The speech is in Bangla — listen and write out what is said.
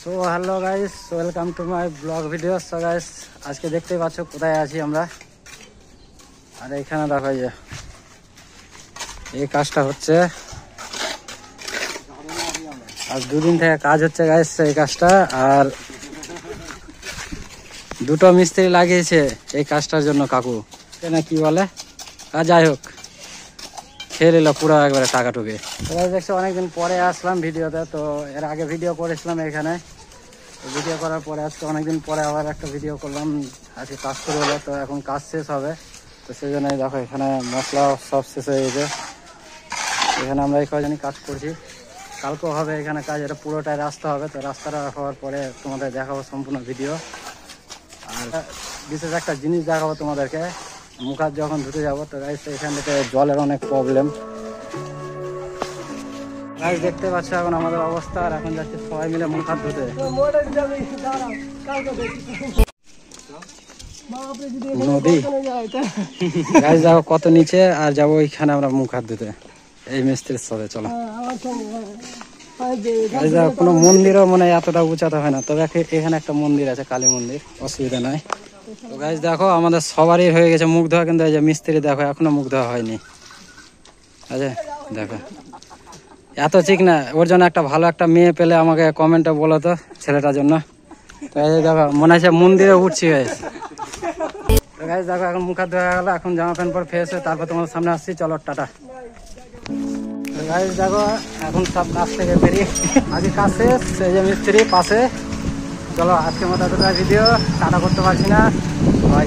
So hello guys, welcome to my blog video. So guys, আজকে দেখতেই পাচ্ছ কোথায় আছি আমরা। আর এখানে দেখো যে এই কাজটা হচ্ছে, আর দুদিন থেকে কাজ হচ্ছে গাইস এই কাজটা। আর দুটো মিস্ত্রি লাগিয়েছে এই কাজটার জন্য কাকু, না কি বলে কাজ, যাই হোক খেয়ে নিল পুরো একবারে টাকা টুকে। দেখছো অনেকদিন পরে আসলাম ভিডিওতে, তো এর আগে ভিডিও করেছিলাম এখানে। ভিডিও করার পরে আজকে অনেকদিন পরে আবার একটা ভিডিও করলাম। আজকে কাজ শুরু হলো, তো এখন কাজ শেষ হবে, তো সেই জন্যই দেখো এখানে মশলা সব শেষ হয়ে গেছে। এখানে আমরা এই কয়জনই কাজ করছি, কালকেও হবে এখানে কাজ। এটা পুরোটাই রাস্তা হবে, তো রাস্তাটা হওয়ার পরে তোমাদের দেখাবো সম্পূর্ণ ভিডিও। আর বিশেষ একটা জিনিস দেখাবো তোমাদেরকে, মুখ হাত যখন ধুতে যাবো, তো এখান থেকে জলের অনেক প্রবলেম। গাইস দেখতে পাচ্ছ এখন আমাদের অবস্থা, আর এখন যাচ্ছে সবাই মিলে মুখ হাত ধুতে। নদী গাইস যাবো কত নিচে, আর যাবো ওইখানে আমরা মুখ হাত ধুতে এই মিস্ত্রির সাথে। চলো কোনো মন্দিরও মনে হয় এতটা উঁচাতে হয় না, তবে এখানে একটা মন্দির আছে, কালী মন্দির, অসুবিধা নাই। তো গাইস দেখো আমাদের সবারই হয়ে গেছে মুখ ধোয়া, কিন্তু এই যে মিস্ত্রি দেখো এখনো মুখ ধোয়া হয়নি। আচ্ছা দেখো এত ঠিক না, ওর জন্য একটা ভালো একটা মেয়ে পেলে আমাকে কমেন্টে বলো তো ছেলেটার জন্য। তো এই দেখো মনে হচ্ছে মন্দিরে উঠছি গাইস। তো গাইস দেখো এখন মুখ হাত ধোয়া গেল, এখন জামা প্যান্ট পরে ফ্রেশ হয়ে তারপর তোমাদের সামনে আসছি। চলো টাটা। তো গাইস দেখো এখন সব কাজ থেকে বেরিয়ে আগে কাজ শেষ, এই যে মিস্ত্রি পাশে। চলো আজকের মতো ভিডিও টাটা করতে পারছি না, বাই।